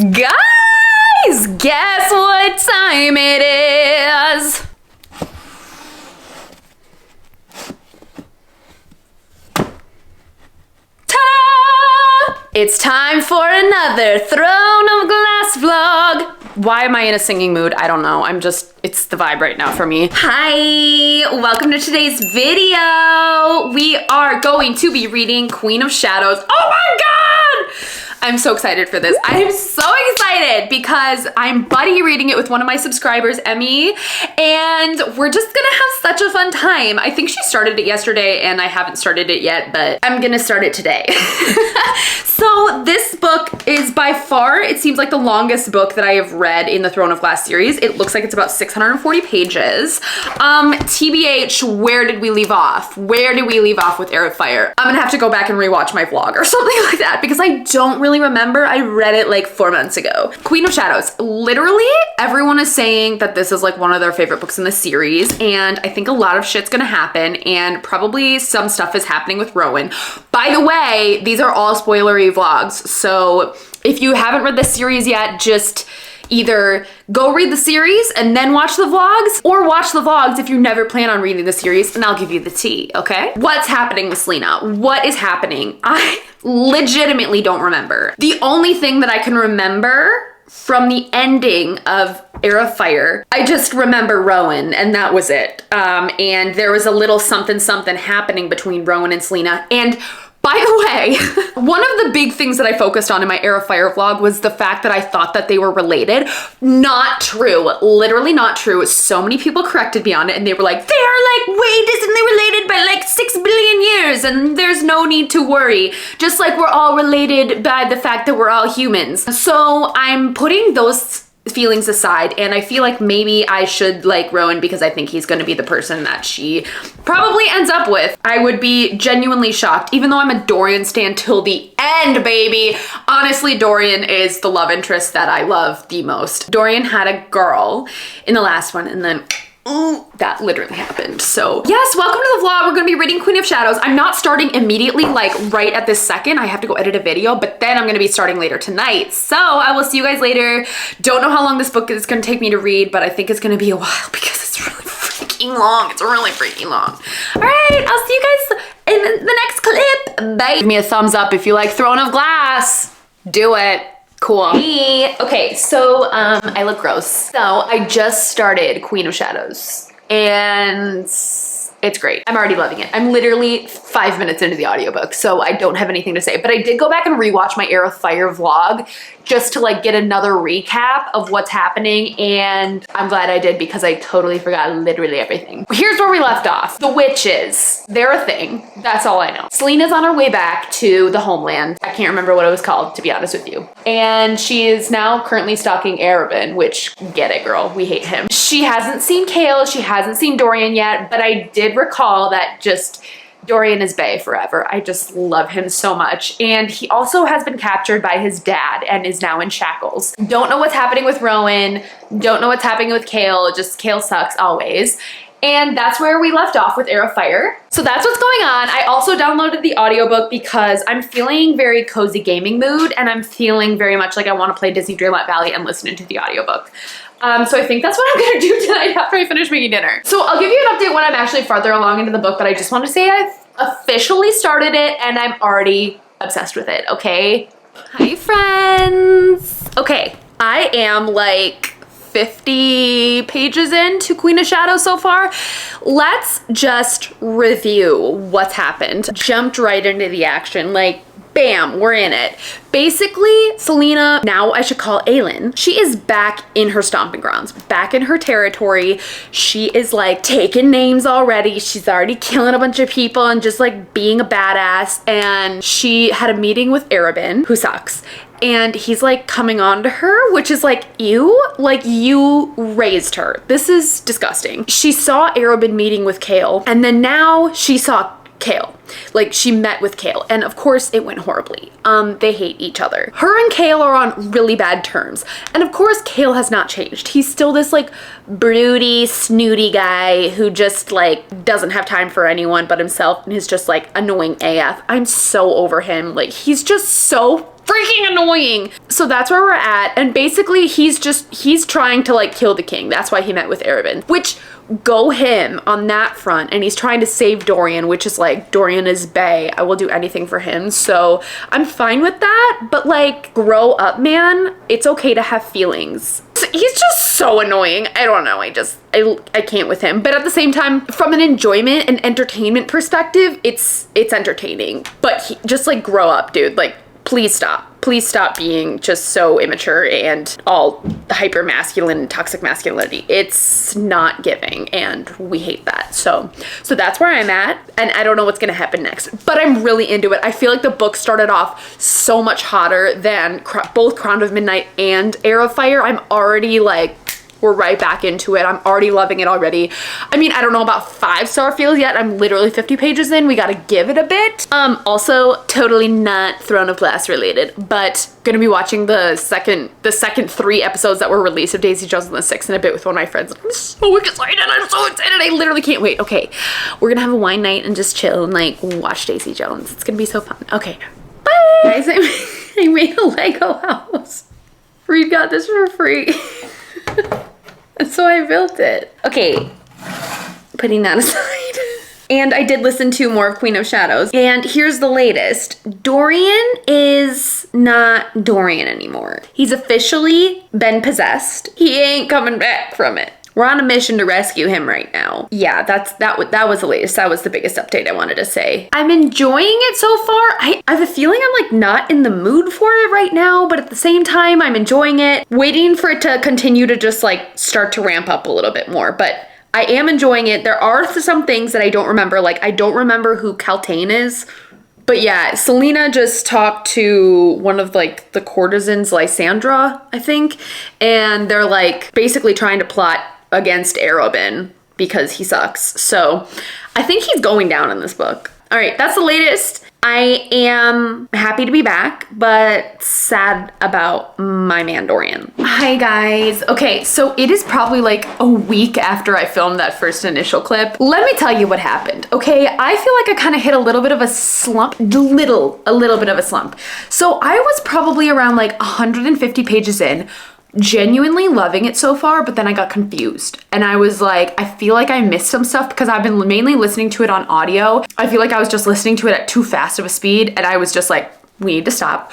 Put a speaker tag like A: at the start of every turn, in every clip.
A: Guys, guess what time it is? Ta-da! It's time for another Throne of Glass vlog. Why am I in a singing mood? I don't know. It's the vibe right now for me. Hi, welcome to today's video. We are going to be reading Queen of Shadows. Oh my God! I'm so excited for this. I am so excited because I'm buddy reading it with one of my subscribers, Emmy, and we're just gonna have such a fun time. I think she started it yesterday and I haven't started it yet, but I'm gonna start it today. So this book is by far, it seems like the longest book that I have read in the Throne of Glass series. It looks like it's about 640 pages. TBH, where did we leave off? Where did we leave off with Heir of Fire? I'm gonna have to go back and rewatch my vlog or something like that because I don't really remember. I read it like 4 months ago. Queen of Shadows. Literally, everyone is saying that this is like one of their favorite books in the series, and I think a lot of shit's gonna happen, and probably some stuff is happening with Rowan. By the way, these are all spoilery vlogs, so if you haven't read this series yet, just either go read the series and then watch the vlogs, or watch the vlogs if you never plan on reading the series, and I'll give you the tea, okay? What's happening with Selena? What is happening? I legitimately don't remember. The only thing that I can remember from the ending of Heir of Fire, I just remember Rowan, and that was it. And there was a little something happening between Rowan and Selena, and by the way, one of the big things that I focused on in my Heir of Fire vlog was the fact that I thought that they were related. Not true. Literally not true. So many people corrected me on it and they were like, they are like way distantly related by like 6 billion years and there's no need to worry. Just like we're all related by the fact that we're all humans. So I'm putting those feelings aside, and I feel like maybe I should like Rowan because I think he's going to be the person that she probably ends up with. I would be genuinely shocked, even though I'm a Dorian stan till the end, baby. Honestly, Dorian is the love interest that I love the most. Dorian had a girl in the last one, and then ooh, that literally happened. So yes, welcome to the vlog. We're gonna be reading Queen of Shadows. I'm not starting immediately, like right at this second. I have to go edit a video, but then I'm gonna be starting later tonight. So I will see you guys later. Don't know how long this book is gonna take me to read, but I think it's gonna be a while because it's really freaking long. It's really freaking long. All right, I'll see you guys in the next clip. Bye. Give me a thumbs up if you like Throne of Glass. Do it. Cool. Hey. Okay, so I look gross. So I just started Queen of Shadows and it's great. I'm already loving it. I'm literally 5 minutes into the audiobook, so I don't have anything to say, but I did go back and rewatch my Heir of Fire vlog just to like get another recap of what's happening, and I'm glad I did because I totally forgot literally everything. Here's where we left off. The witches, they're a thing. That's all I know. Selena's on her way back to the homeland. I can't remember what it was called, to be honest with you. And she is now currently stalking Arobynn, which, get it, girl, we hate him. She hasn't seen Chaol, she hasn't seen Dorian yet, but I did recall that just Dorian is bae forever. I just love him so much. And he also has been captured by his dad and is now in shackles. Don't know what's happening with Rowan. Don't know what's happening with Chaol. Just Chaol sucks always. And that's where we left off with Heir of Fire. So that's what's going on. I also downloaded the audiobook because I'm feeling very cozy gaming mood and I'm feeling very much like I want to play Disney Dreamlight Valley and listen into the audiobook. So I think that's what I'm gonna do tonight after I finish making dinner. So I'll give you an update when I'm actually farther along into the book, but I just want to say I've officially started it and I'm already obsessed with it, okay? Hi, friends. Okay, I am like 50 pages into Queen of Shadows so far. Let's just review what's happened. Jumped right into the action, like bam, we're in it. Basically, Selena, now I should call Aelin, she is back in her stomping grounds, back in her territory. She is like taking names already. She's already killing a bunch of people and just like being a badass. And she had a meeting with Arobynn, who sucks. And he's like coming on to her, which is like, ew, like you raised her. This is disgusting. She saw Arobynn meeting with Chaol, and then now she saw Chaol. Like, she met with Chaol, and of course it went horribly. They hate each other. Her and Chaol are on really bad terms. And of course Chaol has not changed. He's still this like broody, snooty guy who just like doesn't have time for anyone but himself and is just like annoying AF. I'm so over him. Like, he's just so freaking annoying. So that's where we're at. And basically he's trying to like kill the king. That's why he met with Arobynn, which go him on that front. And he's trying to save Dorian, which is like, Dorian is bae. I will do anything for him. So I'm fine with that. But like, grow up, man. It's okay to have feelings. So he's just so annoying. I don't know. I can't with him. But at the same time, from an enjoyment and entertainment perspective, it's entertaining. But just like, grow up, dude. Like, please stop. Please stop being just so immature and all hyper masculine and toxic masculinity. It's not giving, and we hate that. So that's where I'm at, and I don't know what's gonna happen next, but I'm really into it. I feel like the book started off so much hotter than both Crown of Midnight and Heir of Fire. I'm already like, we're right back into it. I'm already loving it already. I mean, I don't know about 5-star feels yet. I'm literally 50 pages in. We gotta give it a bit. Also, totally not Throne of Glass related, but gonna be watching the second 3 episodes that were released of Daisy Jones and the Six in a bit with one of my friends. I'm so excited. I'm so excited. I literally can't wait. Okay, we're gonna have a wine night and just chill and like watch Daisy Jones. It's gonna be so fun. Okay, bye. Guys, I made a Lego house. Reed got this for free. So I built it. Okay, putting that aside. And I did listen to more of Queen of Shadows. And here's the latest. Dorian is not Dorian anymore. He's officially been possessed. He ain't coming back from it. We're on a mission to rescue him right now. Yeah, that was the latest. That was the biggest update I wanted to say. I'm enjoying it so far. I have a feeling I'm like not in the mood for it right now, but at the same time, I'm enjoying it. Waiting for it to continue to just like start to ramp up a little bit more, but I am enjoying it. There are some things that I don't remember. Like, I don't remember who Kaltain is. But yeah, Selena just talked to one of like the courtesans, Lysandra, I think. And they're like basically trying to plot against Arobynn because he sucks. So I think he's going down in this book. All right, that's the latest. I am happy to be back, but sad about my man Dorian. Hi guys. Okay, so it is probably like a week after I filmed that first initial clip. Let me tell you what happened, okay? I feel like I kind of hit a little bit of a slump, a little bit of a slump. So I was probably around like 150 pages in, genuinely loving it so far, but then I got confused and I was like, I feel like I missed some stuff because I've been mainly listening to it on audio. I feel like I was just listening to it at too fast of a speed, and I was just like, we need to stop,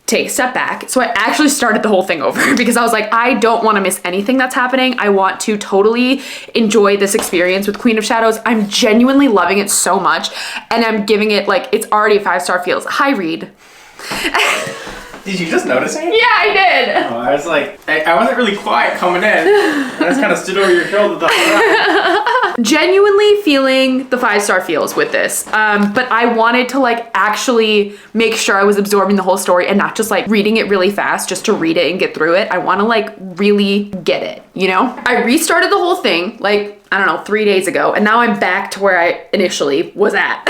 A: take a step back. So I actually started the whole thing over because I was like, I don't want to miss anything that's happening. I want to totally enjoy this experience with Queen of Shadows. I'm genuinely loving it so much, and I'm giving it like, it's already 5-star feels. Hi, Reed.
B: Did you just notice me?
A: Yeah, I did.
B: Oh, I was like, I wasn't really quiet coming in. I just kind of stood over your shoulder the whole time.
A: Genuinely feeling the 5-star feels with this. But I wanted to like actually make sure I was absorbing the whole story and not just like reading it really fast just to read it and get through it. I want to like really get it, you know? I restarted the whole thing like, I don't know, 3 days ago, and now I'm back to where I initially was at.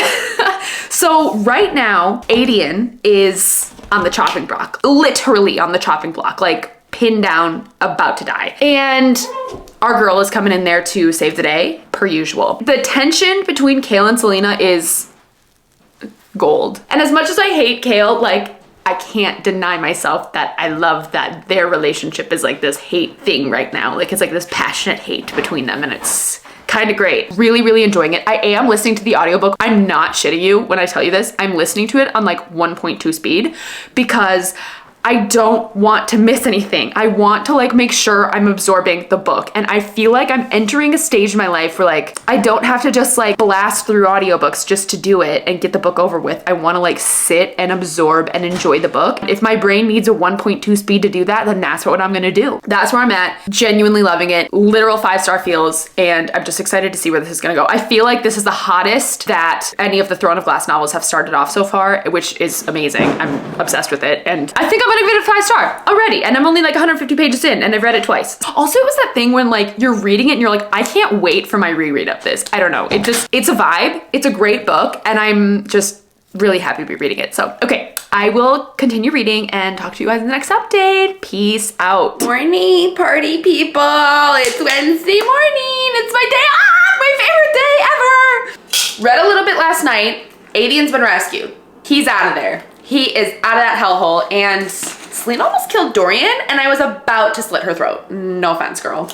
A: So right now, Aedion is on the chopping block, literally on the chopping block, like pinned down, about to die. And our girl is coming in there to save the day, per usual. The tension between Chaol and Selena is gold. And as much as I hate Chaol, like, I can't deny myself that I love that their relationship is like this hate thing right now. Like, it's like this passionate hate between them, and it's kind of great. Really, really enjoying it. I am listening to the audiobook. I'm not shitting you when I tell you this. I'm listening to it on like 1.2 speed because I don't want to miss anything. I want to like make sure I'm absorbing the book. And I feel like I'm entering a stage in my life where like, I don't have to just like blast through audiobooks just to do it and get the book over with. I want to like sit and absorb and enjoy the book. If my brain needs a 1.2 speed to do that, then that's what I'm gonna do. That's where I'm at. Genuinely loving it. Literal 5-star feels. And I'm just excited to see where this is gonna go. I feel like this is the hottest that any of the Throne of Glass novels have started off so far, which is amazing. I'm obsessed with it. And I think I'm I'm gonna give it a 5-star already. And I'm only like 150 pages in and I've read it twice. Also, it was that thing when like you're reading it and you're like, I can't wait for my reread of this. I don't know. It's a vibe. It's a great book. And I'm just really happy to be reading it. So, okay, I will continue reading and talk to you guys in the next update. Peace out. Morning, party people. It's Wednesday morning. It's my day off. My favorite day ever. Read a little bit last night. Adian's been rescued. He's out of there. He is out of that hellhole, and Selena almost killed Dorian, and I was about to slit her throat. No offense, girl.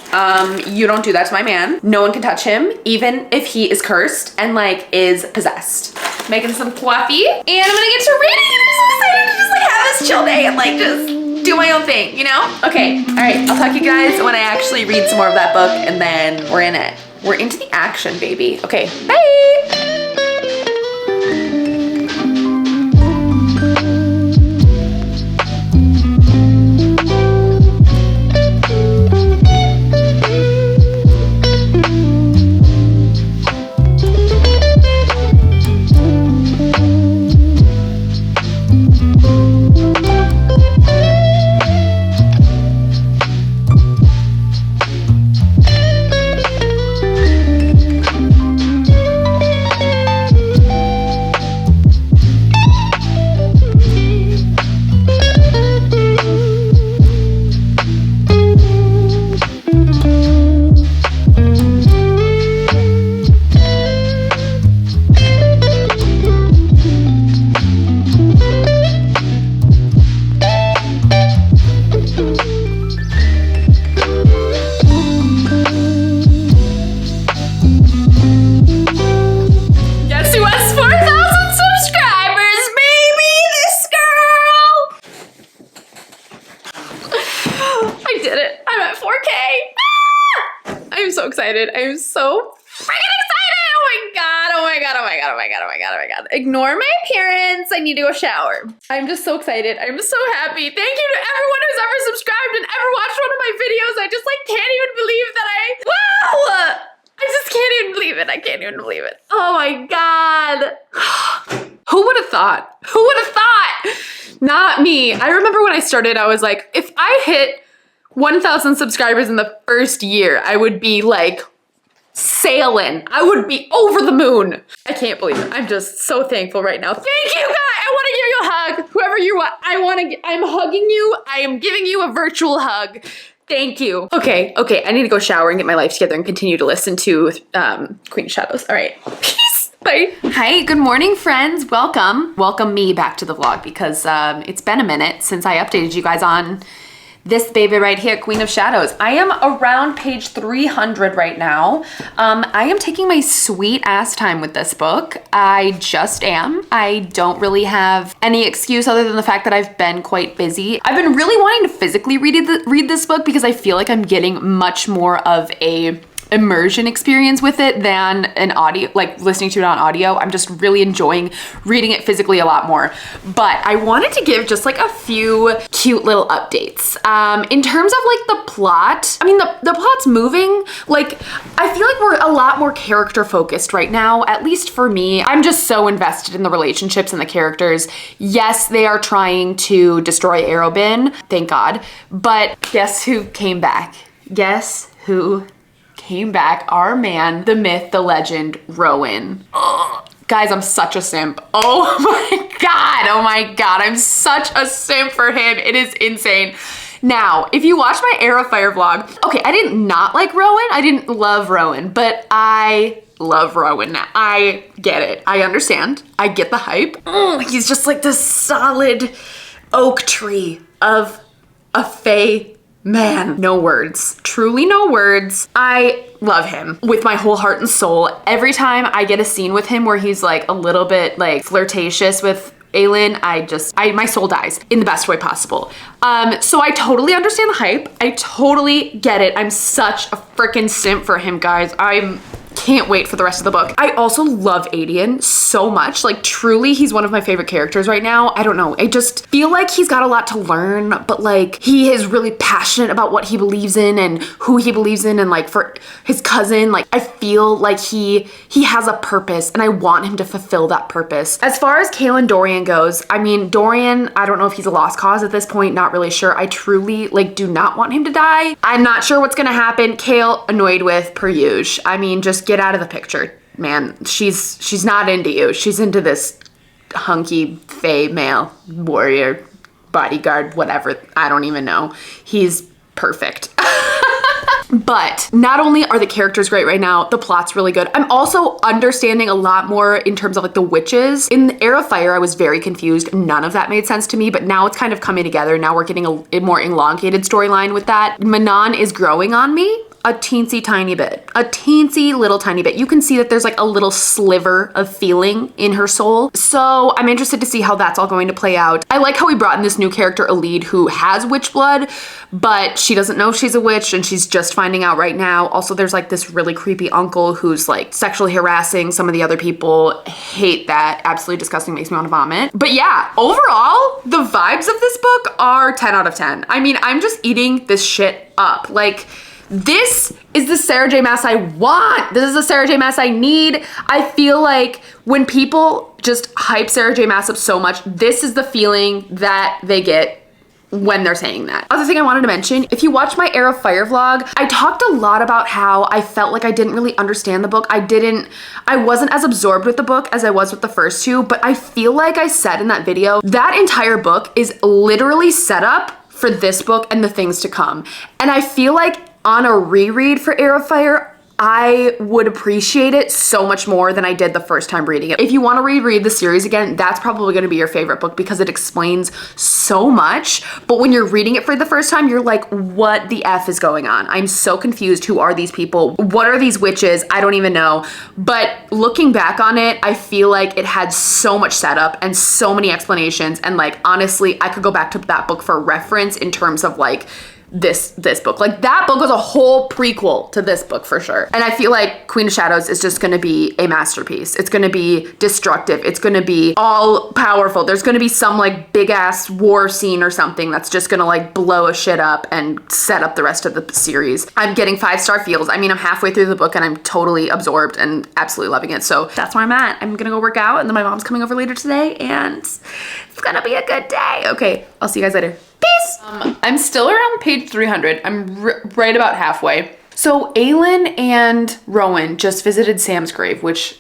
A: You don't do that to my man. No one can touch him, even if he is cursed and like is possessed. Making some coffee, and I'm gonna get to reading. I'm so excited to just like have this chill day and like just do my own thing, you know? Okay, all right, I'll talk to you guys when I actually read some more of that book, and then we're in it. We're into the action, baby. Okay, bye. I'm so freaking excited. Oh my god. Oh my god. Oh my god. Oh my god. Oh my god. Oh my god. Ignore my appearance. I need to go shower. I'm just so excited. I'm so happy. Thank you to everyone who's ever subscribed and ever watched one of my videos. I just like can't even believe that wow. I just can't even believe it. I can't even believe it. Oh my god. Who would have thought? Who would have thought? Not me. I remember when I started, I was like, if I hit 1,000 subscribers in the first year, I would be like sailing. I would be over the moon. I can't believe it. I'm just so thankful right now. Thank you guys. I want to give you a hug. Whoever you are, I'm hugging you. I am giving you a virtual hug. Thank you. Okay. I need to go shower and get my life together and continue to listen to Queen of Shadows. All right. Peace. Bye. Hi, good morning, friends. Welcome me back to the vlog because it's been a minute since I updated you guys on this baby right here, Queen of Shadows. I am around page 300 right now. I am taking my sweet ass time with this book. I just am. I don't really have any excuse other than the fact that I've been quite busy. I've been really wanting to physically read this book because I feel like I'm getting much more of a immersion experience with it than an audio, like listening to it on audio. I'm just really enjoying reading it physically a lot more. But I wanted to give just like a few cute little updates. In terms of like the plot, I mean, the plot's moving. Like, I feel like we're a lot more character focused right now, at least for me. I'm just so invested in the relationships and the characters. Yes, they are trying to destroy Arobynn, thank God. But guess who came back? Guess who came back? Our man, the myth, the legend, Rowan. Ugh. Guys, I'm such a simp. Oh my god, I'm such a simp for him. It is insane. Now, if you watch my Heir of Fire vlog, okay, I did not like Rowan. I didn't love Rowan, but I love Rowan now. I get it. I understand. I get the hype. He's just like this solid oak tree of a fae man. No words. Truly no words. I love him with my whole heart and soul. Every time I get a scene with him where he's like a little bit like flirtatious with Aelin, my soul dies in the best way possible. So I totally understand the hype. I totally get it. I'm such a freaking simp for him, guys. I can't wait for the rest of the book. I also love Adian so much. Like, truly, he's one of my favorite characters right now. I don't know. I just feel like he's got a lot to learn, but like he is really passionate about what he believes in and who he believes in, and like for his cousin, like I feel like he has a purpose and I want him to fulfill that purpose. As far as Kaelin Dorian goes, I mean, Dorian, I don't know if he's a lost cause at this point, not really sure. I truly like do not want him to die. I'm not sure what's gonna happen. Kale, annoyed with per usual. I mean, just get out of the picture, man. She's not into you. She's into this hunky fae male warrior bodyguard, whatever. I don't even know. He's perfect. But not only are the characters great right now, the plot's really good. I'm also understanding a lot more in terms of like the witches. In the Heir of Fire, I was very confused. None of that made sense to me, but now it's kind of coming together. Now we're getting a more elongated storyline with that. Manon is growing on me a teensy tiny bit, a teensy little tiny bit. You can see that there's like a little sliver of feeling in her soul. So I'm interested to see how that's all going to play out. I like how we brought in this new character, Elide, who has witch blood, but she doesn't know she's a witch and she's just finding out right now. Also, there's like this really creepy uncle who's like sexually harassing some of the other people. Hate that. Absolutely disgusting. Makes me want to vomit. But yeah, overall, the vibes of this book are 10 out of 10. I mean, I'm just eating this shit up. Like, this is the Sarah J. Maas I want. This is the Sarah J. Maas I need. I feel like when people just hype Sarah J. Maas up so much, this is the feeling that they get when they're saying that. Other thing I wanted to mention, if you watch my Heir of Fire vlog, I talked a lot about how I felt like I didn't really understand the book. I wasn't as absorbed with the book as I was with the first two, but I feel like I said in that video, that entire book is literally set up for this book and the things to come. And I feel like on a reread for Heir of Fire, I would appreciate it so much more than I did the first time reading it. If you want to reread the series again, that's probably going to be your favorite book because it explains so much. But when you're reading it for the first time, you're like, what the F is going on? I'm so confused. Who are these people? What are these witches? I don't even know. But looking back on it, I feel like it had so much setup and so many explanations. And like, honestly, I could go back to that book for reference in terms of like, this book. Like, that book was a whole prequel to this book for sure. And I feel like Queen of Shadows is just gonna be a masterpiece. It's gonna be destructive. It's gonna be all powerful. There's gonna be some like big ass war scene or something that's just gonna like blow a shit up and set up the rest of the series. I'm getting 5-star feels. I mean, I'm halfway through the book and I'm totally absorbed and absolutely loving it. So that's where I'm at. I'm gonna go work out and then my mom's coming over later today and it's gonna be a good day. Okay, I'll see you guys later. Peace. I'm still around page 300. I'm right about halfway. So Aelin and Rowan just visited Sam's grave, which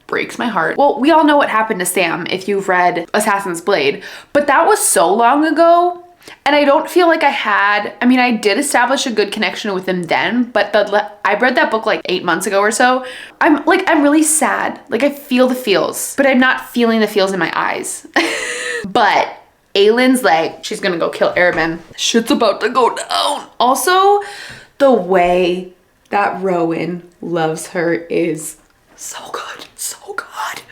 A: breaks my heart. Well, we all know what happened to Sam if you've read Assassin's Blade, but that was so long ago. And I don't feel like I did establish a good connection with him then, but I read that book like 8 months ago or so. I'm really sad. Like, I feel the feels, but I'm not feeling the feels in my eyes. But Aelin's like, she's gonna go kill Arobynn. Shit's about to go down. Also, the way that Rowan loves her is so good, so good.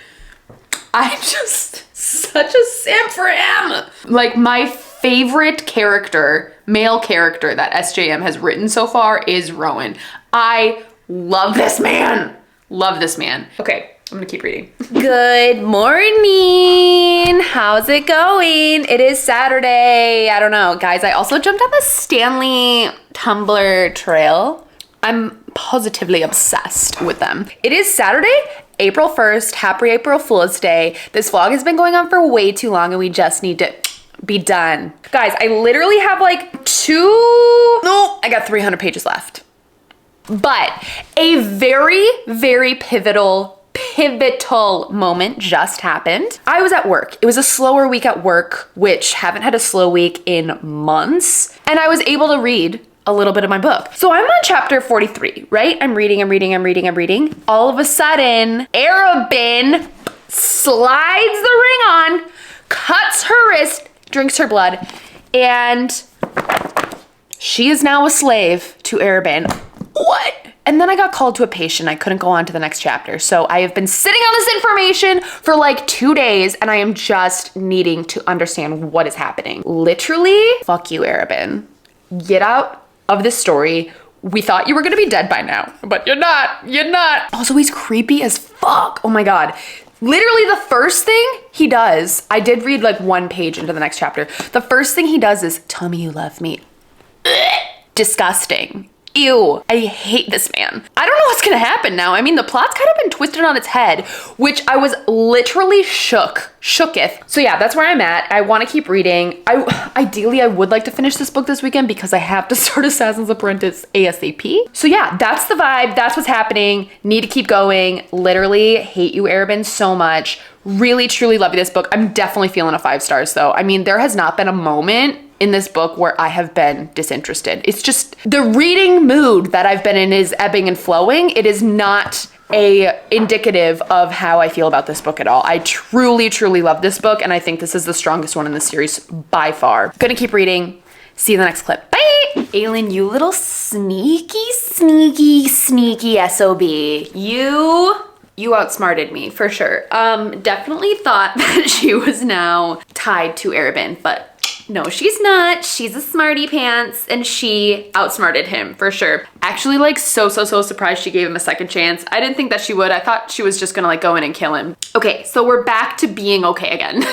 A: I'm just such a simp for him. Like, my favorite character, male character that SJM has written so far is Rowan. I love this man. Love this man. Okay. I'm gonna keep reading. Good morning. How's it going? It is Saturday. I don't know. Guys, I also jumped on the Stanley Tumblr trail. I'm positively obsessed with them. It is Saturday, April 1st. Happy April Fool's Day. This vlog has been going on for way too long and we just need to be done. Guys, I literally have like I got 300 pages left. But a very, very pivotal moment just happened. I was at work. It was a slower week at work, which haven't had a slow week in months. And I was able to read a little bit of my book. So I'm on chapter 43, right? I'm reading. All of a sudden, Arobynn slides the ring on, cuts her wrist, drinks her blood, and she is now a slave to Arobynn. What? And then I got called to a patient. I couldn't go on to the next chapter. So I have been sitting on this information for like 2 days and I am just needing to understand what is happening. Literally, fuck you, Arobynn. Get out of this story. we thought you were gonna be dead by now, but you're not. You're not. Also, he's creepy as fuck. Oh my God. Literally the first thing he does, I did read like 1 page into the next chapter. The first thing he does is, tell me you love me. Disgusting. Ew, I hate this man. I don't know what's gonna happen now. I mean, the plot's kind of been twisted on its head, which I was literally shooketh. So yeah, that's where I'm at. I wanna keep reading. Ideally, I would like to finish this book this weekend because I have to start Assassin's Apprentice ASAP. So yeah, that's the vibe. That's what's happening. Need to keep going. Literally hate you, Arabin, so much. Really, truly love this book. I'm definitely feeling a 5 stars though. I mean, there has not been a moment in this book where I have been disinterested. It's just the reading mood that I've been in is ebbing and flowing. It is not indicative of how I feel about this book at all. I truly, truly love this book, and I think this is the strongest one in the series by far. Gonna keep reading. See you in the next clip. Bye! Aelin, you little sneaky SOB. You outsmarted me, for sure. Definitely thought that she was now tied to Arabin, but no, she's not. She's a smarty pants, and she outsmarted him for sure. Actually, like so surprised she gave him a second chance. I didn't think that she would. I thought she was just gonna like go in and kill him. Okay, so we're back to being okay again.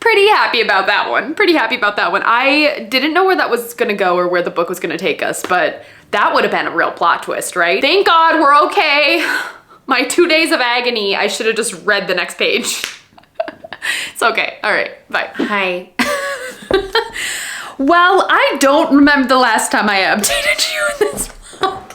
A: Pretty happy about that one. I didn't know where that was gonna go or where the book was gonna take us, but that would have been a real plot twist, right? Thank God we're okay. My 2 days of agony, I should have just read the next page. It's okay. All right, bye. Hi. Well, I don't remember the last time I updated you in this vlog.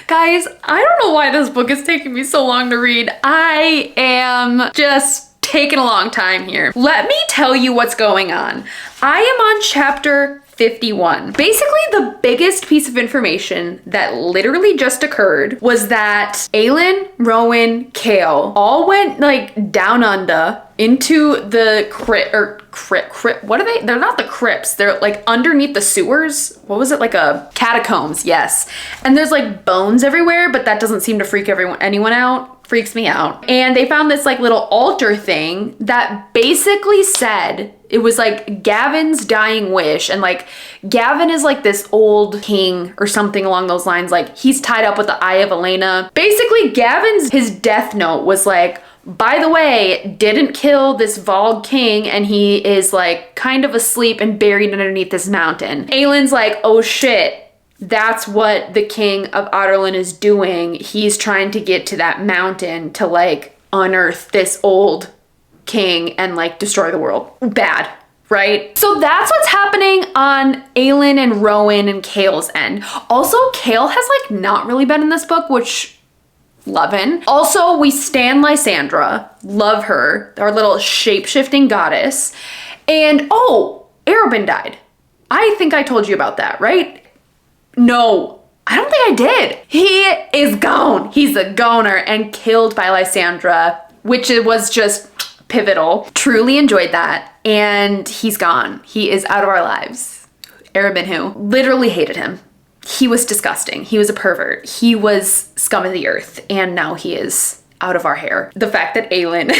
A: Guys, I don't know why this book is taking me so long to read. I am just taking a long time here. Let me tell you what's going on. I am on chapter 51. Basically, the biggest piece of information that literally just occurred was that Aelin, Rowan, Chaol all went like down under into the crypt. What are they? They're not the crypts. They're like underneath the sewers. What was it? Like a catacombs. Yes. And there's like bones everywhere, but that doesn't seem to freak anyone out. Freaks me out. And they found this like little altar thing that basically said, it was like Gavin's dying wish. And like Gavin is like this old king or something along those lines. Like he's tied up with the Eye of Elena. Basically his death note was like, by the way, didn't kill this Vogue king, and he is like kind of asleep and buried underneath this mountain. Aelin's like, oh shit, that's what the king of Adarlan is doing. He's trying to get to that mountain to like unearth this old king and like destroy the world. Bad, right? So that's what's happening on Aelin and Rowan and Chaol's end. Also, Chaol has like not really been in this book, which lovin'. Also, we stan Lysandra. Love her. Our little shape-shifting goddess. And oh, Arobin died. I think I told you about that, right? No, I don't think I did. He is gone. He's a goner and killed by Lysandra, which was just pivotal. Truly enjoyed that. And he's gone. He is out of our lives. Arobin who? Literally hated him. He was disgusting. He was a pervert. He was scum of the earth. And now he is out of our hair. The fact that Aelin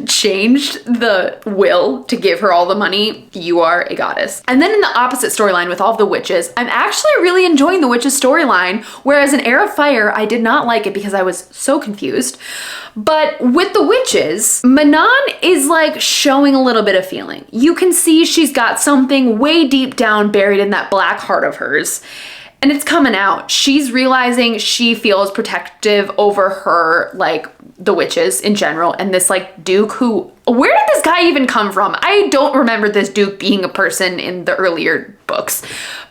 A: changed the will to give her all the money, you are a goddess. And then in the opposite storyline with all of the witches, I'm actually really enjoying the witches storyline, whereas in Heir of Fire, I did not like it because I was so confused. But with the witches, Manon is like showing a little bit of feeling. You can see she's got something way deep down buried in that black heart of hers. And it's coming out. She's realizing she feels protective over her, like, the witches in general. And this, like, Duke who... Where did this guy even come from? I don't remember this Duke being a person in the earlier books.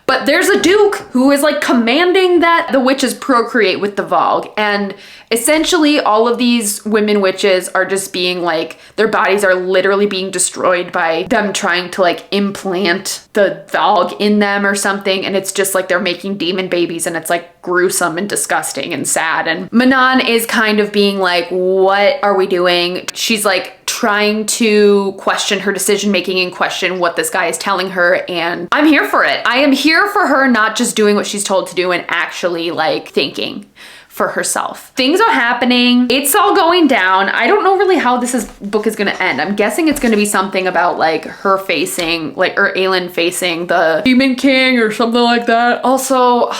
A: But there's a Duke who is, like, commanding that the witches procreate with the Vogue. And essentially, all of these women witches are just being, like... Their bodies are literally being destroyed by them trying to, like, implant the Vogue in them or something. And it's just, like, they're making demon babies. And it's, like, gruesome and disgusting and sad. And Manon is kind of being like, what are we doing? She's, like... trying to question her decision making and question what this guy is telling her, and I'm here for it. I am here for her not just doing what she's told to do and actually like thinking for herself. Things are happening. It's all going down. I don't know really how book is gonna end. I'm guessing it's gonna be something about like her facing, like, or Aelin facing the Demon King or something like that. Also,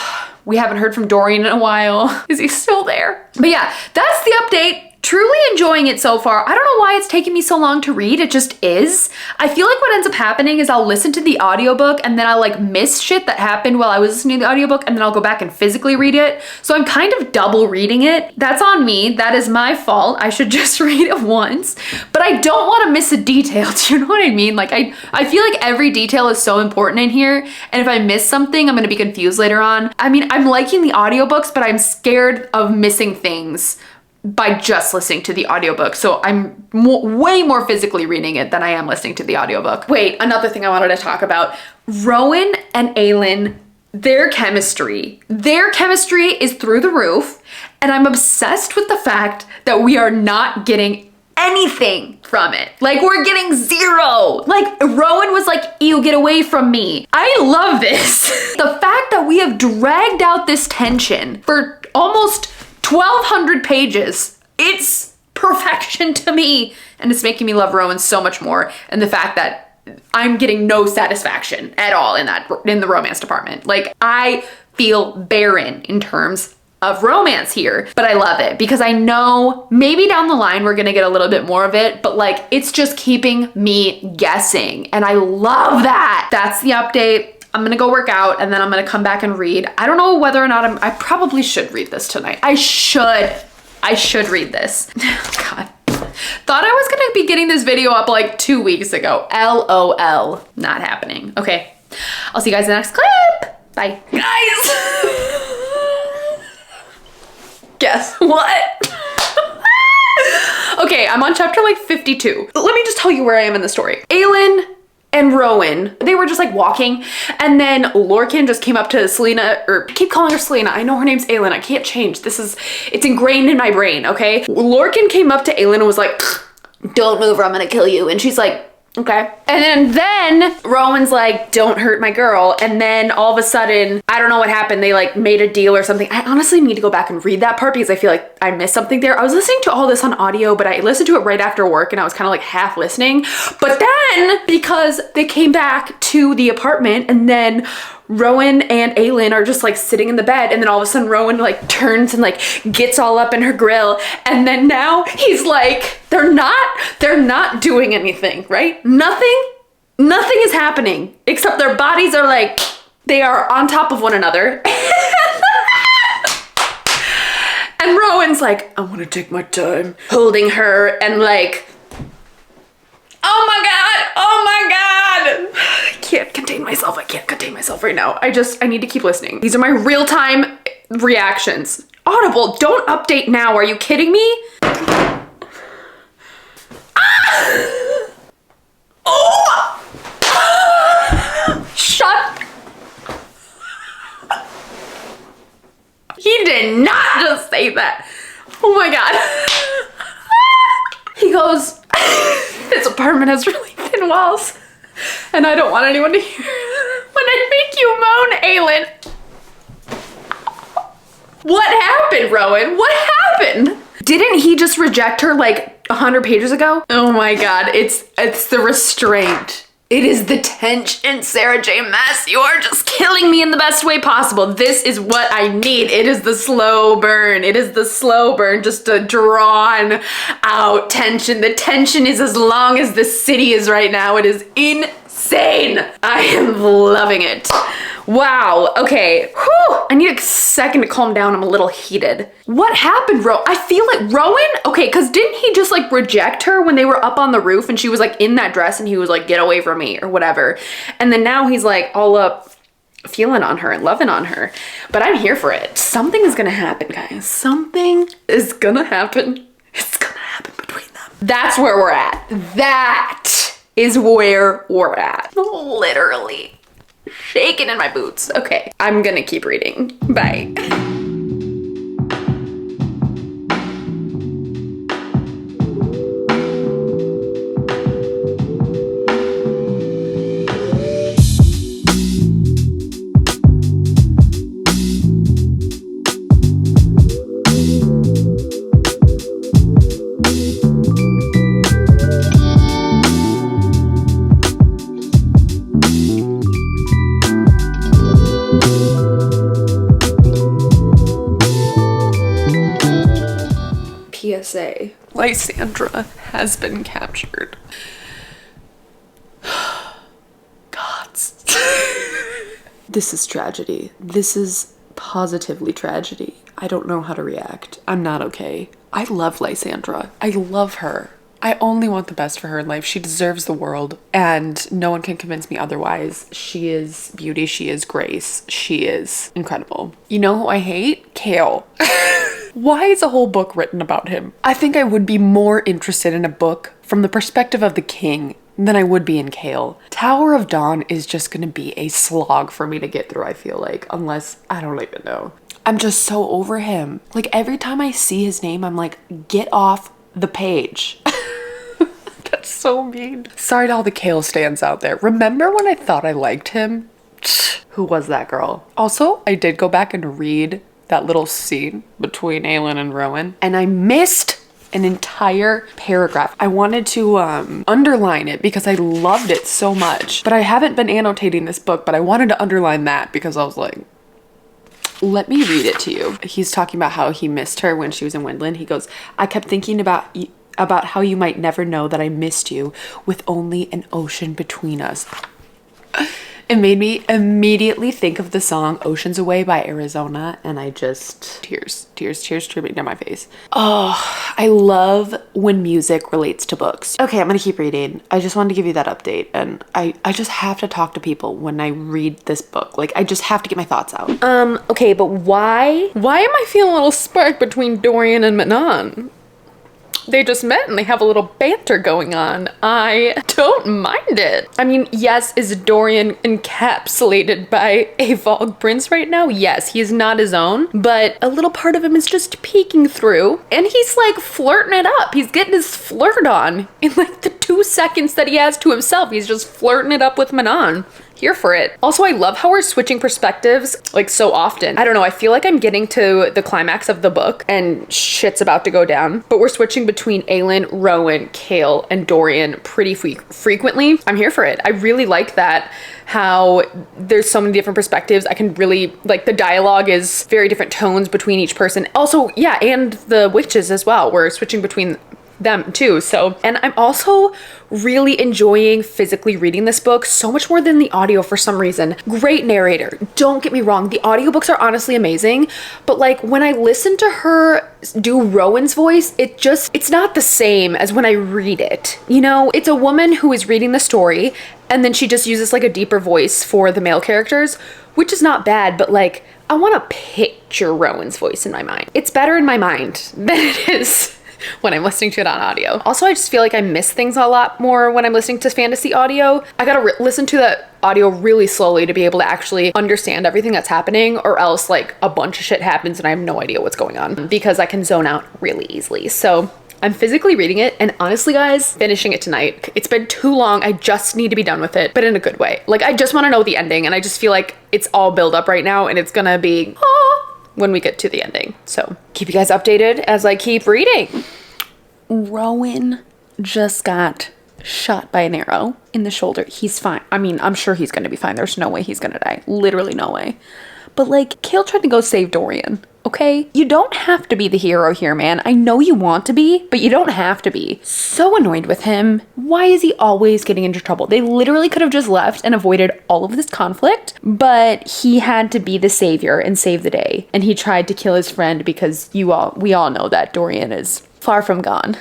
A: We haven't heard from Dorian in a while. Is he still there? But yeah, that's the update. Truly enjoying it so far. I don't know why it's taking me so long to read. It just is. I feel like what ends up happening is I'll listen to the audiobook and then I'll like miss shit that happened while I was listening to the audiobook, and then I'll go back and physically read it. So I'm kind of double reading it. That's on me. That is my fault. I should just read it once. But I don't want to miss a detail. Do you know what I mean? Like I feel like every detail is so important in here. And if I miss something, I'm going to be confused later on. I mean, I'm liking the audiobooks, but I'm scared of missing things by just listening to the audiobook. So I'm way more physically reading it than I am listening to the audiobook. Wait, another thing I wanted to talk about. Rowan and Aelin, their chemistry is through the roof, and I'm obsessed with the fact that we are not getting anything from it. Like, we're getting zero. Like, Rowan was like, ew, get away from me. I love this. The fact that we have dragged out this tension for almost 1,200 pages. It's perfection to me. And it's making me love Rowan so much more. And the fact that I'm getting no satisfaction at all in the romance department. Like, I feel barren in terms of romance here, but I love it because I know maybe down the line we're gonna get a little bit more of it, but like, it's just keeping me guessing. And I love that. That's the update. I'm gonna go work out and then I'm gonna come back and read. I don't know whether or not I probably should read this tonight. I should read this. God. Thought I was gonna be getting this video up like 2 weeks ago. LOL. Not happening. Okay. I'll see you guys in the next clip. Bye. Guys! Guess what? Okay, I'm on chapter like 52. Let me just tell you where I am in the story. Aelin and Rowan, they were just like walking, and then Lorcan just came up to Selena, or I keep calling her Selena. I know her name's Aelin. I can't change. It's ingrained in my brain, okay? Lorcan came up to Aelin and was like, don't move or I'm gonna kill you. And she's like, okay. And then Rowan's like, don't hurt my girl. And then all of a sudden, I don't know what happened. They like made a deal or something. I honestly need to go back and read that part because I feel like I missed something there. I was listening to all this on audio, but I listened to it right after work and I was kind of like half listening. But then because they came back to the apartment and then Rowan and Aelin are just like sitting in the bed, and then all of a sudden Rowan like turns and like gets all up in her grill, and then now he's like, they're not doing anything, right? Nothing is happening except their bodies are like, they are on top of one another. And Rowan's like, I want to take my time holding her, and like, oh my God. I can't contain myself. I can't contain myself right now. I need to keep listening. These are my real-time reactions. Audible, don't update now. Are you kidding me? Ah! Oh! Shut. He did not just say that. Oh my God. He goes, this apartment has really thin walls, and I don't want anyone to hear when I make you moan, Aelin. What happened, Rowan? What happened? Didn't he just reject her like 100 pages ago? Oh my God, it's the restraint. It is the tension, Sarah J. Maas. You are just killing me in the best way possible. This is what I need. It is the slow burn. It is the slow burn, just a drawn out tension. The tension is as long as the city is right now. It is insane. I am loving it. Wow, okay. Whew. I need a second to calm down. I'm a little heated. What happened, I feel like Rowan, okay, because didn't he just like reject her when they were up on the roof and she was like in that dress and he was like, get away from me or whatever. And then now he's like all up feeling on her and loving on her. But I'm here for it. Something is gonna happen, guys. Something is gonna happen. It's gonna happen between them. That's where we're at. That is where we're at. Literally. Shaking in my boots. Okay, I'm gonna keep reading. Bye. say. Lysandra has been captured. Gods. This is tragedy. This is positively tragedy. I don't know how to react. I'm not okay. I love Lysandra. I love her. I only want the best for her in life. She deserves the world, and no one can convince me otherwise. She is beauty. She is grace. She is incredible. You know who I hate? Chaol. Why is a whole book written about him? I think I would be more interested in a book from the perspective of the king than I would be in Chaol. Tower of Dawn is just gonna be a slog for me to get through, I feel like, unless, I don't even know. I'm just so over him. Like, every time I see his name, I'm like, get off the page. That's so mean. Sorry to all the Chaol stands out there. Remember when I thought I liked him? Who was that girl? Also, I did go back and read that little scene between Aelin and Rowan, and I missed an entire paragraph. I wanted to underline it because I loved it so much, but I haven't been annotating this book, but I wanted to underline that because I was like, let me read it to you. He's talking about how he missed her when she was in Windland. He goes, I kept thinking about how you might never know that I missed you with only an ocean between us. It made me immediately think of the song Oceans Away by Arizona, and I just, tears tripping down my face. Oh, I love when music relates to books. Okay, I'm gonna keep reading. I just wanted to give you that update, and I just have to talk to people when I read this book. Like, I just have to get my thoughts out. Okay, but why am I feeling a little spark between Dorian and Manon? They just met and they have a little banter going on. I don't mind it. I mean, yes, is Dorian encapsulated by a Vogue prince right now? Yes, he is not his own, but a little part of him is just peeking through, and he's like flirting it up. He's getting his flirt on in like the 2 seconds that he has to himself. He's just flirting it up with Manon. Here for it. Also, I love how we're switching perspectives like so often. I don't know, I feel like I'm getting to the climax of the book and shit's about to go down, but we're switching between Aelin, Rowan, Chaol, and Dorian pretty frequently. I'm here for it. I really like that, how there's so many different perspectives. I can really, like, the dialogue is very different tones between each person. Also, yeah, and the witches as well. We're switching between them too. So, and I'm also really enjoying physically reading this book so much more than the audio for some reason. Great narrator, don't get me wrong, the audiobooks are honestly amazing, but like when I listen to her do Rowan's voice, it's not the same as when I read it. You know, it's a woman who is reading the story and then she just uses like a deeper voice for the male characters, which is not bad, but like I want to picture Rowan's voice in my mind. It's better in my mind than it is when I'm listening to it on audio. Also, I just feel like I miss things a lot more when I'm listening to fantasy audio. I gotta listen to the audio really slowly to be able to actually understand everything that's happening, or else like a bunch of shit happens and I have no idea what's going on because I can zone out really easily. So I'm physically reading it, and honestly guys, finishing it tonight. It's been too long. I just need to be done with it, but in a good way. Like, I just want to know the ending, and I just feel like it's all build up right now and it's gonna be when we get to the ending. So keep you guys updated as I keep reading. Rowan just got shot by an arrow in the shoulder. He's fine. I mean, I'm sure he's gonna be fine. There's no way he's gonna die. Literally no way. But like, Chaol tried to go save Dorian, okay? You don't have to be the hero here, man. I know you want to be, but you don't have to be. So annoyed with him. Why is he always getting into trouble? They literally could have just left and avoided all of this conflict, but he had to be the savior and save the day. And he tried to kill his friend because we all know that Dorian is far from gone.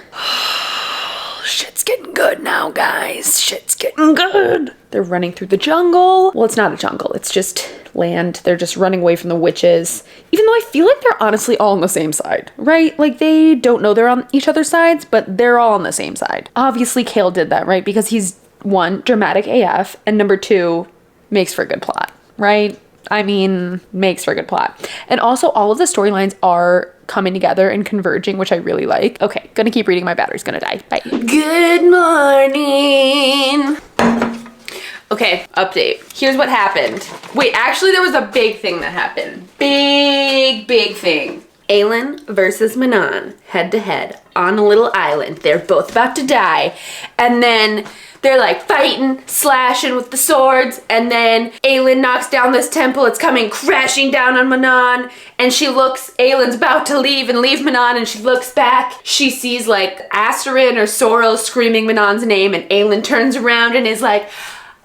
A: Shit's getting good now, guys. Shit's getting good. They're running through the jungle. Well, it's not a jungle. It's just land. They're just running away from the witches. Even though I feel like they're honestly all on the same side, right? Like, they don't know they're on each other's sides, but they're all on the same side. Obviously, Chaol did that, right? Because he's, 1, dramatic AF, and number 2, makes for a good plot, right? I mean, makes for a good plot. And also, all of the storylines are coming together and converging, which I really like. Okay, gonna keep reading. My battery's gonna die. Bye. Good morning. Okay, update. Here's what happened. Wait, actually there was a big thing that happened. Big thing. Aelin versus Manon, head to head on a little island. They're both about to die. And then they're like fighting, slashing with the swords. And then Aelin knocks down this temple. It's coming crashing down on Manon. And she looks, Aelin's about to leave and leave Manon. And she looks back. She sees like Asterin or Sorrel screaming Manon's name. And Aelin turns around and is like,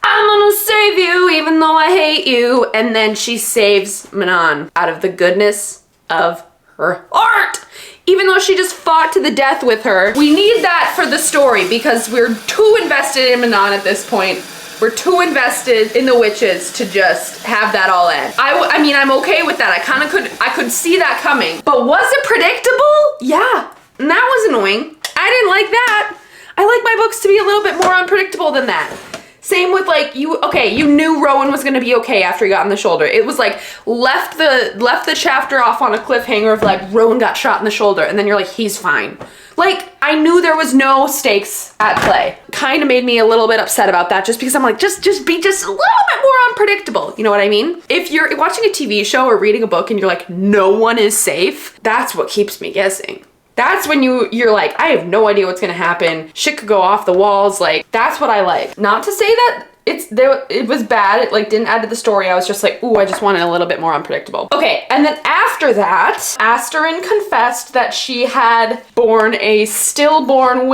A: I'm gonna save you even though I hate you. And then she saves Manon out of the goodness of her heart. Even though she just fought to the death with her. We need that for the story because we're too invested in Manon at this point. We're too invested in the witches to just have that all end. I mean, I'm okay with that. I could see that coming. But was it predictable? Yeah, and that was annoying. I didn't like that. I like my books to be a little bit more unpredictable than that. Same with like, you knew Rowan was gonna be okay after he got in the shoulder. It was like, left the chapter off on a cliffhanger of like, Rowan got shot in the shoulder, and then you're like, he's fine. Like, I knew there was no stakes at play. Kind of made me a little bit upset about that, just because I'm like, just be just a little bit more unpredictable. You know what I mean? If you're watching a TV show or reading a book and you're like, no one is safe, that's what keeps me guessing. That's when you're like, I have no idea what's gonna happen. Shit could go off the walls. Like, that's what I like. Not to say that it was bad. It like didn't add to the story. I was just like, ooh, I just wanted a little bit more unpredictable. Okay, and then after that, Asterin confessed that she had born a stillborn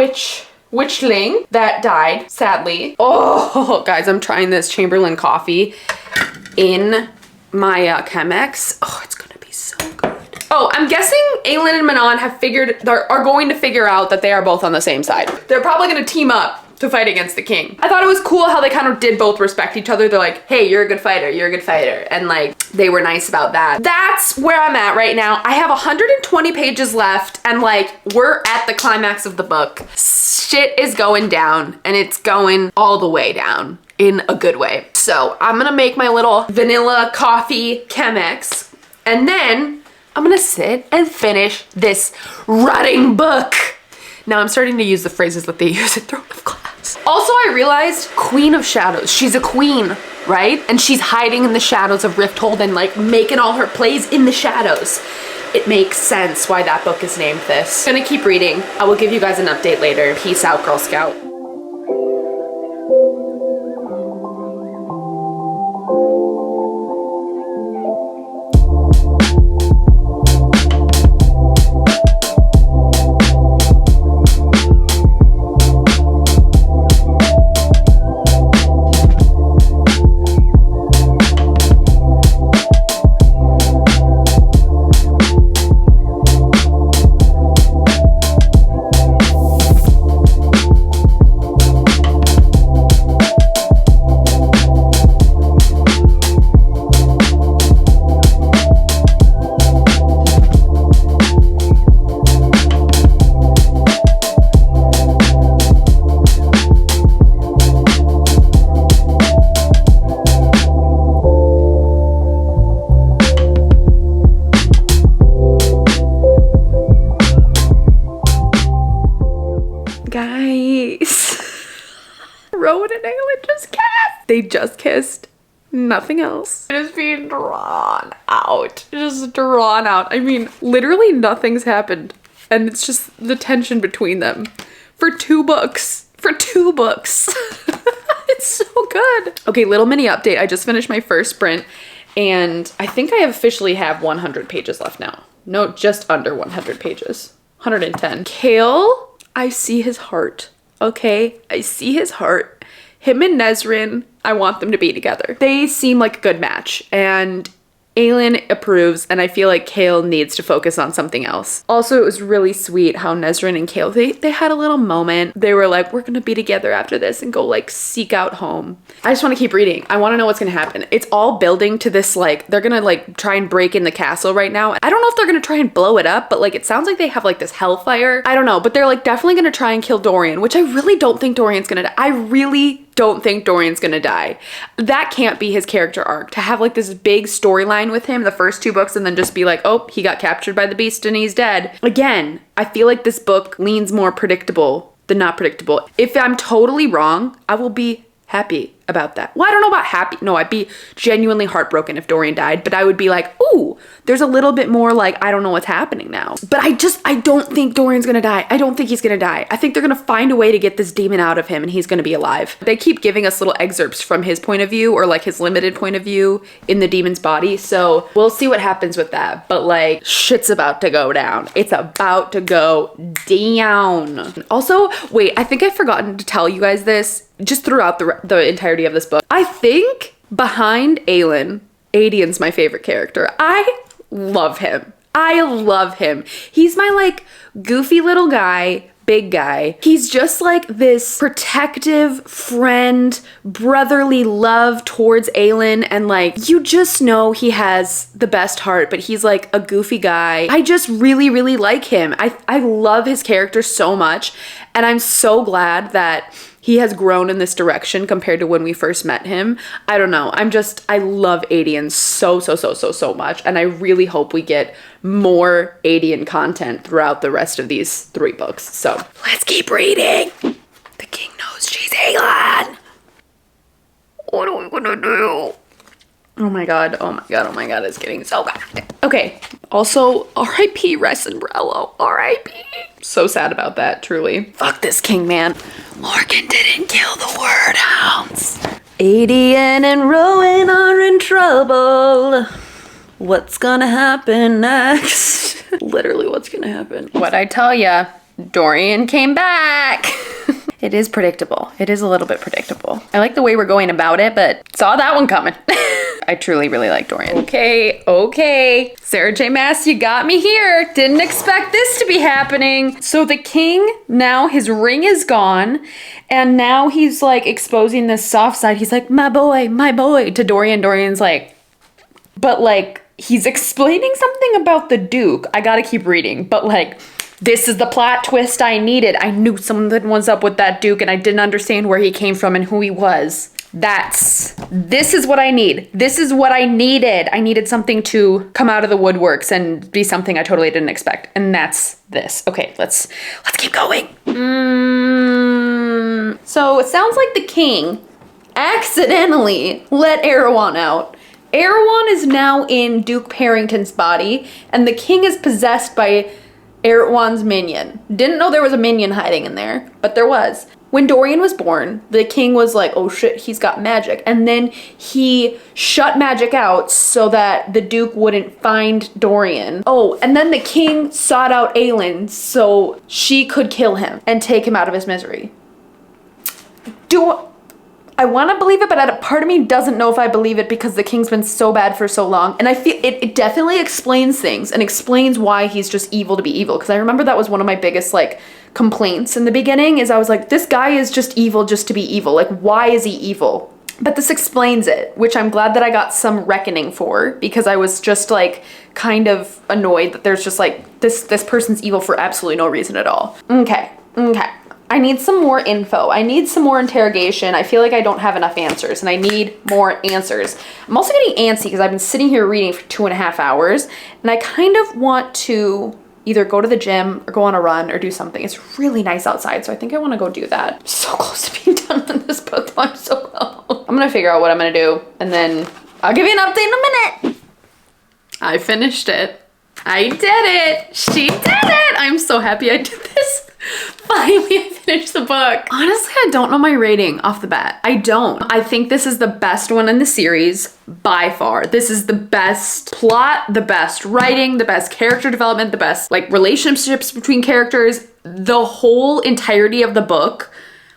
A: witchling that died, sadly. Oh, guys, I'm trying this Chamberlain coffee in my Chemex. Oh, it's gonna be so good. Oh, I'm guessing Aelin and Manon are going to figure out that they are both on the same side. They're probably gonna team up to fight against the king. I thought it was cool how they kind of did both respect each other. They're like, hey, you're a good fighter, you're a good fighter. And like, they were nice about that. That's where I'm at right now. I have 120 pages left and like, we're at the climax of the book. Shit is going down and it's going all the way down in a good way. So I'm gonna make my little vanilla coffee Chemex and then I'm gonna sit and finish this rotting book. Now I'm starting to use the phrases that they use in Throne of Glass. Also, I realized Queen of Shadows. She's a queen, right? And she's hiding in the shadows of Rifthold and like making all her plays in the shadows. It makes sense why that book is named this. I'm gonna keep reading. I will give you guys an update later. Peace out, Girl Scout. Rowan and Aelin just kissed. They just kissed. Nothing else. It is being drawn out. Just drawn out. I mean, literally nothing's happened. And it's just the tension between them. For 2 books. For 2 books. It's so good. Okay, little mini update. I just finished my first sprint. And I think I officially have 100 pages left now. No, just under 100 pages. 110. Chaol, I see his heart. Okay, I see his heart. Him and Nesryn, I want them to be together. They seem like a good match, and Aelin approves, and I feel like Chaol needs to focus on something else. Also, it was really sweet how Nesryn and Chaol, they had a little moment. They were like, we're gonna be together after this and go like seek out home. I just wanna keep reading. I wanna know what's gonna happen. It's all building to this like, they're gonna like try and break in the castle right now. I don't know if they're gonna try and blow it up, but like it sounds like they have like this hellfire. I don't know, but they're like definitely gonna try and kill Dorian, which I really don't think Dorian's gonna die. I really don't think Dorian's gonna die. That can't be his character arc, to have like this big storyline with him the first 2 books and then just be like, oh, he got captured by the beast and he's dead. Again, I feel like this book leans more predictable than not predictable. If I'm totally wrong, I will be happy about that. Well, I don't know about happy. No, I'd be genuinely heartbroken if Dorian died, but I would be like, ooh, there's a little bit more like, I don't know what's happening now. But I don't think Dorian's gonna die. I don't think he's gonna die. I think they're gonna find a way to get this demon out of him and he's gonna be alive. They keep giving us little excerpts from his point of view or like his limited point of view in the demon's body. So we'll see what happens with that. But like, shit's about to go down. It's about to go down. Also, wait, I think I've forgotten to tell you guys this just throughout the entirety of this book. I think behind Aelin, Adian's my favorite character. I love him. I love him. He's my like goofy little guy, big guy. He's just like this protective friend, brotherly love towards Aelin, and like you just know he has the best heart, but he's like a goofy guy. I just really, really like him. I love his character so much, and I'm so glad that he has grown in this direction compared to when we first met him. I don't know. I love Adian so much. And I really hope we get more Adian content throughout the rest of these 3 books. So let's keep reading. The king knows she's Aelin. What are we gonna do? Oh my god. It's getting so bad. Okay. Also, R.I.P. Ressenbrello. R.I.P. So sad about that, truly. Fuck this king, man. Morgan didn't kill the word hounds. Adian and Rowan are in trouble. What's gonna happen next? Literally, what's gonna happen? What'd I tell ya? Dorian came back. It is predictable. It is a little bit predictable. I like the way we're going about it, but saw that one coming. I truly really like Dorian. Okay. Sarah J. Maas, you got me here. Didn't expect this to be happening. So the king, now his ring is gone, and now he's like exposing this soft side. He's like, my boy, to Dorian. Dorian's like, but like, he's explaining something about the Duke. I gotta keep reading, but like, this is the plot twist I needed. I knew something was up with that Duke and I didn't understand where he came from and who he was. This is what I need. This is what I needed. I needed something to come out of the woodworks and be something I totally didn't expect. And that's this. Okay, let's keep going. So it sounds like the king accidentally let Erewhon out. Erewhon is now in Duke Parrington's body and the king is possessed by Erewhon's minion. Didn't know there was a minion hiding in there, but there was. When Dorian was born, the king was like, oh shit, he's got magic. And then he shut magic out so that the Duke wouldn't find Dorian. Oh, and then the king sought out Aelin so she could kill him and take him out of his misery. I want to believe it, but a part of me doesn't know if I believe it because the king's been so bad for so long. And I feel it definitely explains things and explains why he's just evil to be evil. Because I remember that was one of my biggest like complaints in the beginning is I was like, this guy is just evil just to be evil. Like, why is he evil? But this explains it, which I'm glad that I got some reckoning for because I was just like kind of annoyed that there's just like this person's evil for absolutely no reason at all. Okay. I need some more info. I need some more interrogation. I feel like I don't have enough answers and I need more answers. I'm also getting antsy because I've been sitting here reading for 2.5 hours and I kind of want to either go to the gym or go on a run or do something. It's really nice outside, so I think I want to go do that. I'm so close to being done with this book. I'm so close. I'm gonna figure out what I'm gonna do and then I'll give you an update in a minute. I finished it. I did it. She did it. I'm so happy I did this. Finally, I finished the book. Honestly, I don't know my rating off the bat. I don't. I think this is the best one in the series by far. This is the best plot, the best writing, the best character development, the best like relationships between characters. The whole entirety of the book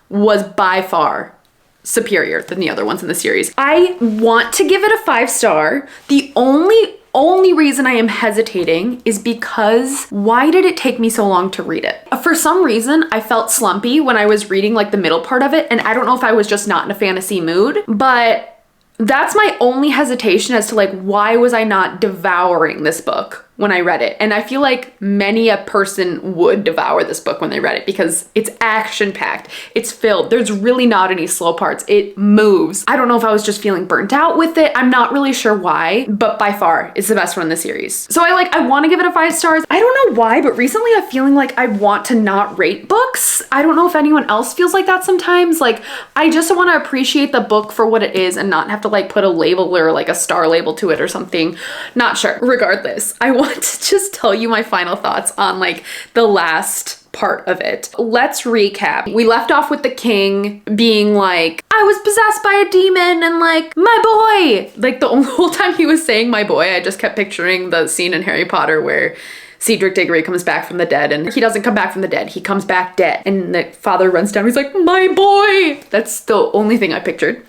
A: was by far superior than the other ones in the series. I want to give it a 5-star. The only reason I am hesitating is because why did it take me so long to read it? For some reason, I felt slumpy when I was reading like the middle part of it, and I don't know if I was just not in a fantasy mood, but that's my only hesitation as to like, why was I not devouring this book when I read it. And I feel like many a person would devour this book when they read it because it's action-packed. It's filled. There's really not any slow parts. It moves. I don't know if I was just feeling burnt out with it. I'm not really sure why, but by far it's the best one in the series. So I want to give it a 5 stars. I don't know why, but recently I'm feeling like I want to not rate books. I don't know if anyone else feels like that sometimes. Like, I just want to appreciate the book for what it is and not have to like put a label or like a star label to it or something. Not sure. Regardless, I want to just tell you my final thoughts on like the last part of it. Let's recap. We left off with the king being like, I was possessed by a demon and like, my boy. Like the whole time he was saying my boy, I just kept picturing the scene in Harry Potter where Cedric Diggory comes back from the dead, and he doesn't come back from the dead. He comes back dead. And the father runs down. He's like, my boy. That's the only thing I pictured.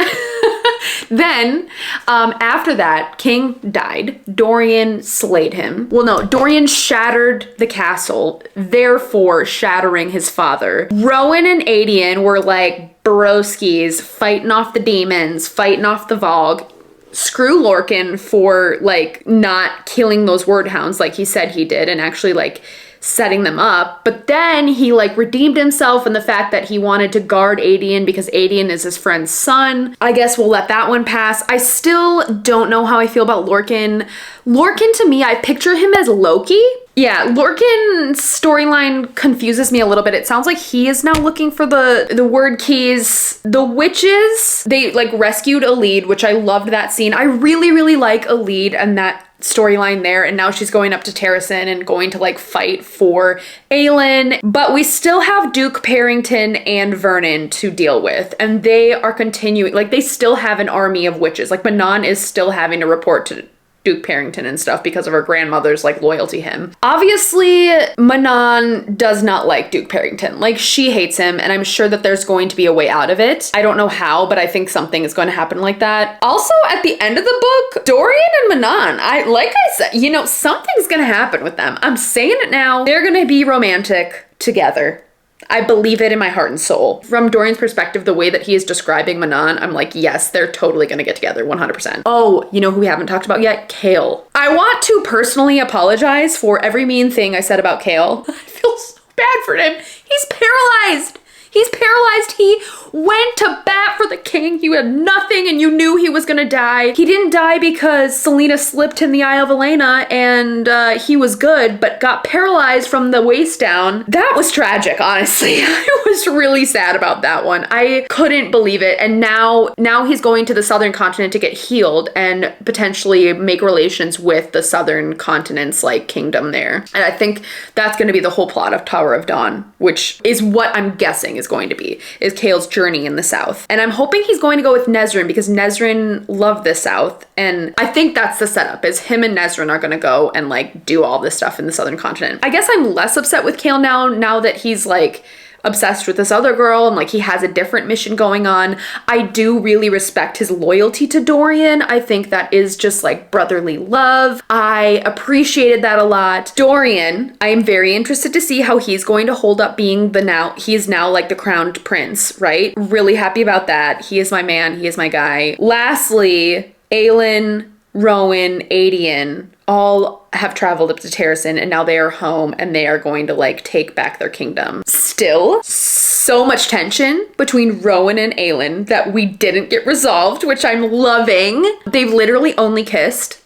A: Then, after that, King died. Dorian slayed him. Well, no, Dorian shattered the castle, therefore shattering his father. Rowan and Aedion were like broskies, fighting off the demons, fighting off the Vogue. Screw Lorcan for like not killing those word hounds like he said he did and actually like setting them up. But then he like redeemed himself in the fact that he wanted to guard Aedion because Aedion is his friend's son. I guess we'll let that one pass. I still don't know how I feel about Lorcan. Lorcan, to me, I picture him as Loki. Yeah, Lorcan's storyline confuses me a little bit. It sounds like he is now looking for the word keys. The witches, they like rescued Elide, which I loved that scene. I really, really like Elide and that storyline there, and now she's going up to Terrasen and going to like fight for Aelin. But we still have Duke Parrington and Vernon to deal with, and they are continuing, like they still have an army of witches. Like Manon is still having to report to Duke Parrington and stuff because of her grandmother's like loyalty to him. Obviously, Manon does not like Duke Parrington. Like she hates him, and I'm sure that there's going to be a way out of it. I don't know how, but I think something is going to happen like that. Also, at the end of the book, Dorian and Manon, like I said, you know, something's going to happen with them. I'm saying it now. They're going to be romantic together. I believe it in my heart and soul. From Dorian's perspective, the way that he is describing Manon, I'm like, yes, they're totally gonna get together, 100%. Oh, you know who we haven't talked about yet? Chaol. I want to personally apologize for every mean thing I said about Chaol. I feel so bad for him. He's paralyzed. He's paralyzed. He went to bat for the king. He had nothing and you knew he was gonna die. He didn't die because Selena slipped in the eye of Elena and he was good, but got paralyzed from the waist down. That was tragic, honestly. I was really sad about that one. I couldn't believe it. And now he's going to the southern continent to get healed and potentially make relations with the southern continent's like kingdom there. And I think that's gonna be the whole plot of Tower of Dawn, which is what I'm guessing is going to be, is Chaol's journey in the south. And I'm hoping he's going to go with Nesryn because Nesryn loved the south. And I think that's the setup, is him and Nesryn are gonna go and like do all this stuff in the southern continent. I guess I'm less upset with Chaol now that he's like obsessed with this other girl and like he has a different mission going on. I do really respect his loyalty to Dorian. I think that is just like brotherly love. I appreciated that a lot. Dorian, I am very interested to see how he's going to hold up being he's now like the crowned prince, right? Really happy about that. He is my man. He is my guy. Lastly, Aelin, Rowan, Aedion all have traveled up to Terrasen and now they are home and they are going to like take back their kingdom. Still, so much tension between Rowan and Aelin that we didn't get resolved, which I'm loving. They've literally only kissed.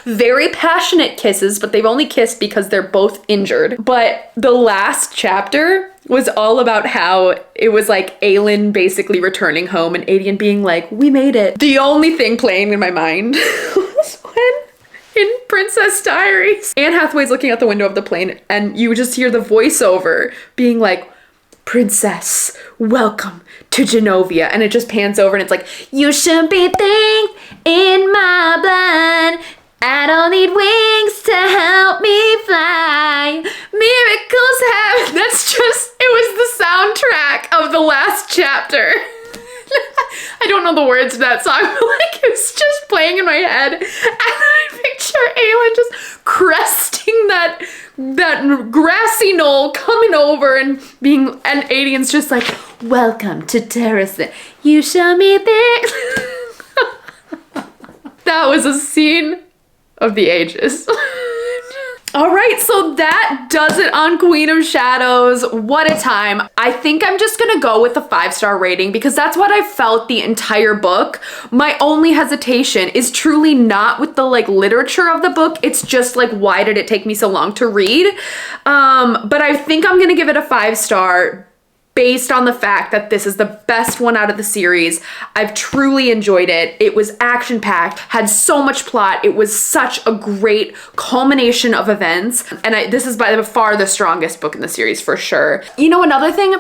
A: Very passionate kisses, but they've only kissed because they're both injured. But the last chapter was all about how it was like Aelin basically returning home and Aedion being like, we made it. The only thing playing in my mind was when in Princess Diaries, Anne Hathaway's looking out the window of the plane and you just hear the voiceover being like, Princess, welcome to Genovia. And it just pans over and it's like, you should be things in my blood. I don't need wings to help me fly. Miracles happen. That's just, it was the soundtrack of the last chapter. I don't know the words to that song, but like it's just playing in my head. And I picture Aelin just cresting that grassy knoll, coming over and Aedion's just like, welcome to Terrasen. You show me things. That was a scene of the ages. All right, so that does it on Queen of Shadows. What a time. I think I'm just gonna go with the 5-star rating because that's what I felt the entire book. My only hesitation is truly not with the like literature of the book. It's just like, why did it take me so long to read? But I think I'm gonna give it a 5-star based on the fact that this is the best one out of the series. I've truly enjoyed it. It was action-packed, had so much plot. It was such a great culmination of events. And this is by far the strongest book in the series for sure. You know, another thing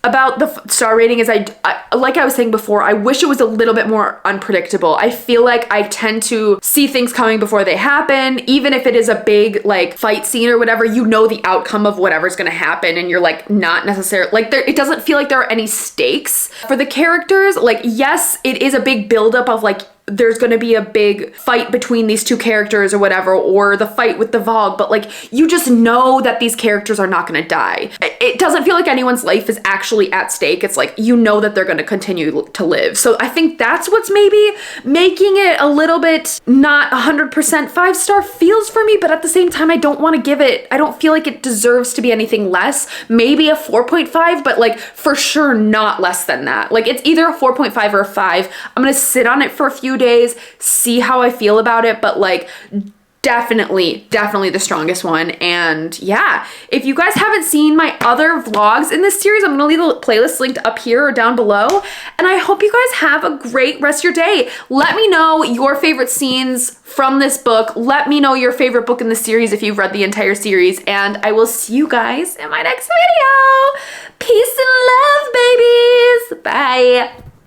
A: about the star rating is I like I was saying before, I wish it was a little bit more unpredictable. I feel like I tend to see things coming before they happen. Even if it is a big like fight scene or whatever, you know the outcome of whatever's gonna happen and you're like not necessarily, like it doesn't feel like there are any stakes for the characters. Like yes, it is a big buildup of like, there's gonna be a big fight between these two characters or whatever, or the fight with the Vogue, but like, you just know that these characters are not gonna die. It doesn't feel like anyone's life is actually at stake. It's like, you know that they're gonna continue to live. So I think that's what's maybe making it a little bit not 100% 5-star feels for me, but at the same time, I don't wanna give it, I don't feel like it deserves to be anything less. Maybe a 4.5, but like for sure not less than that. Like it's either a 4.5 or a 5. I'm gonna sit on it for a few days, see how I feel about it, but like definitely the strongest one. And yeah, if you guys haven't seen my other vlogs in this series, I'm gonna leave the playlist linked up here or down below. And I hope you guys have a great rest of your day. Let me know your favorite scenes from this book. Let me know your favorite book in the series if you've read the entire series, and I will see you guys in my next video. Peace and love, babies. Bye.